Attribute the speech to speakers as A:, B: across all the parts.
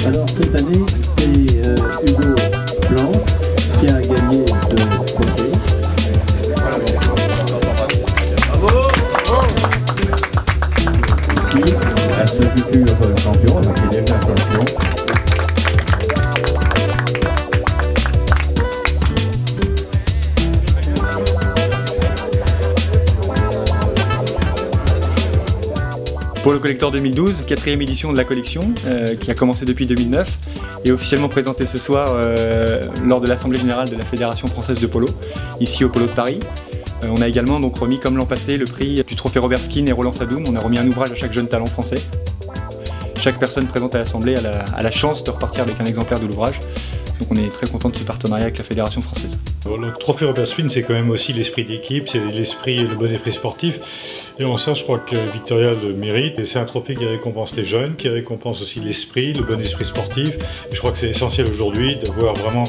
A: Alors cette année, c'est Hugo Blanc qui a gagné ce trophée. Qui à ce futur champion, donc il est déjà champion.
B: Polo Collector 2012, 4e édition de la collection, qui a commencé depuis 2009 et officiellement présentée ce soir lors de l'Assemblée Générale de la Fédération Française de Polo, ici au Polo de Paris. On a également donc remis, comme l'an passé, le prix du trophée Robert Skin et Roland Sadoun. On a remis un ouvrage à chaque jeune talent français. Chaque personne présente à l'Assemblée a la chance de repartir avec un exemplaire de l'ouvrage. Donc on est très content de ce partenariat avec la Fédération française.
C: Le trophée Robert Skin, c'est quand même aussi l'esprit d'équipe, c'est le bon esprit sportif. Et en ça, je crois que Victoria le mérite. Et c'est un trophée qui récompense les jeunes, qui récompense aussi l'esprit, le bon esprit sportif. Et je crois que c'est essentiel aujourd'hui d'avoir vraiment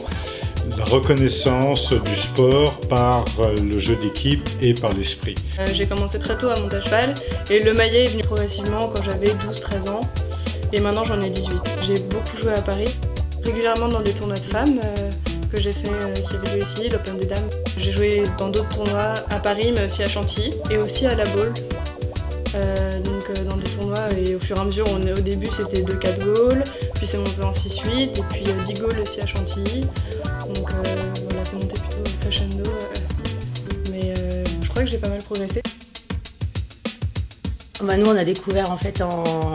C: la reconnaissance du sport par le jeu d'équipe et par l'esprit.
D: J'ai commencé très tôt à monter à cheval et le maillet est venu progressivement quand j'avais 12-13 ans. Et maintenant j'en ai 18. J'ai beaucoup joué à Paris, régulièrement dans des tournois de femmes que j'ai fait, qui avaient lieu ici, l'Open des Dames. J'ai joué dans d'autres tournois à Paris, mais aussi à Chantilly et aussi à La Baule. Dans des tournois, et au fur et à mesure, au début c'était 2-4 goals, puis c'est monté en 6-8, et puis 10 goals aussi à Chantilly. Donc voilà, c'est monté plutôt crescendo, mais je crois que j'ai pas mal progressé.
E: Bah, nous on a découvert en fait en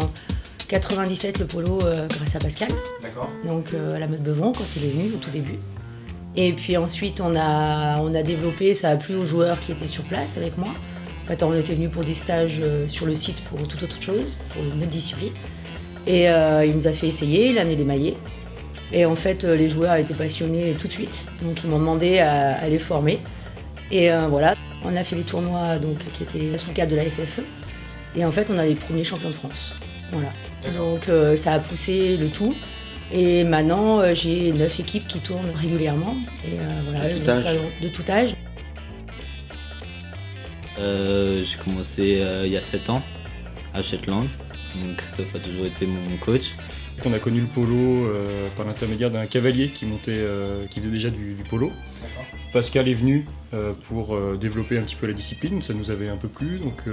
E: 97 le polo grâce à Pascal, donc à la mode Beuvron quand il est venu au tout début. Et puis ensuite on a développé, ça a plu aux joueurs qui étaient sur place avec moi. En fait on était venus pour des stages sur le site pour toute autre chose, pour une autre discipline. Et il nous a fait essayer, il a amené des maillets. Et en fait les joueurs étaient passionnés tout de suite, donc ils m'ont demandé à les former. Et voilà, on a fait les tournois donc, qui étaient sous le cadre de la FFE. Et en fait on a les premiers champions de France. Voilà. Donc ça a poussé le tout. Et maintenant j'ai 9 équipes qui tournent régulièrement. Et voilà, de tout âge.
F: J'ai commencé il y a 7 ans à Shetland. Donc Christophe a toujours été mon coach.
B: On a connu le polo par l'intermédiaire d'un cavalier qui faisait déjà du polo. Pascal est venu pour développer un petit peu la discipline, ça nous avait un peu plu, donc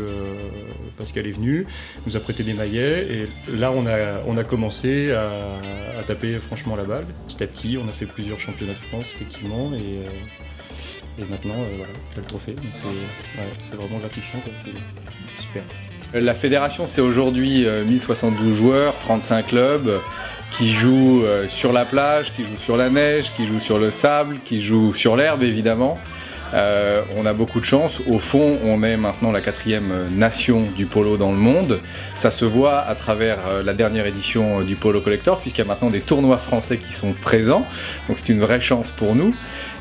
B: Pascal est venu, nous a prêté des maillets et là on a commencé à taper franchement la balle. Petit à petit, on a fait plusieurs championnats de France effectivement et maintenant voilà, on a le trophée, donc c'est vraiment gratifiant, c'est super.
G: La fédération, c'est aujourd'hui 1072 joueurs, 35 clubs qui jouent sur la plage, qui jouent sur la neige, qui jouent sur le sable, qui jouent sur l'herbe évidemment. On a beaucoup de chance. Au fond, on est maintenant la 4e nation du polo dans le monde. Ça se voit à travers la dernière édition du Polo Collector, puisqu'il y a maintenant des tournois français qui sont présents. Donc c'est une vraie chance pour nous.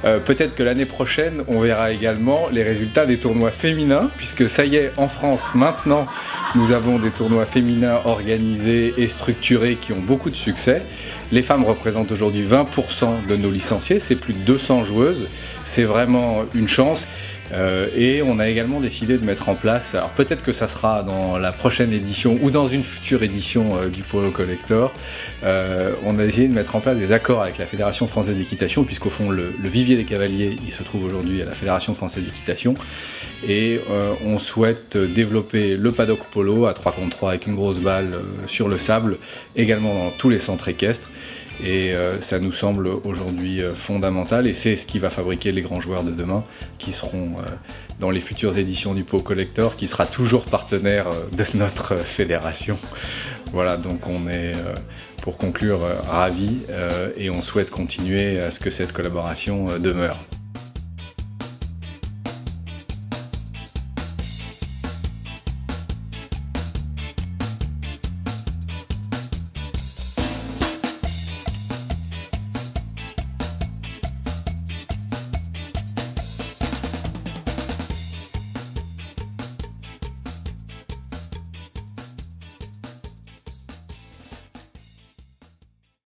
G: Peut-être que l'année prochaine, on verra également les résultats des tournois féminins, puisque ça y est, en France, maintenant, nous avons des tournois féminins organisés et structurés qui ont beaucoup de succès. Les femmes représentent aujourd'hui 20% de nos licenciés, c'est plus de 200 joueuses, c'est vraiment une chance. Et on a également décidé de mettre en place, alors peut-être que ça sera dans la prochaine édition ou dans une future édition du Polo Collector, on a essayé de mettre en place des accords avec la Fédération Française d'Équitation, puisqu'au fond le vivier des cavaliers il se trouve aujourd'hui à la Fédération Française d'Équitation, et on souhaite développer le paddock polo à 3 contre 3 avec une grosse balle sur le sable, également dans tous les centres équestres. Et ça nous semble aujourd'hui fondamental et c'est ce qui va fabriquer les grands joueurs de demain qui seront dans les futures éditions du Polo Collector, qui sera toujours partenaire de notre fédération. Voilà, donc on est pour conclure ravis et on souhaite continuer à ce que cette collaboration demeure.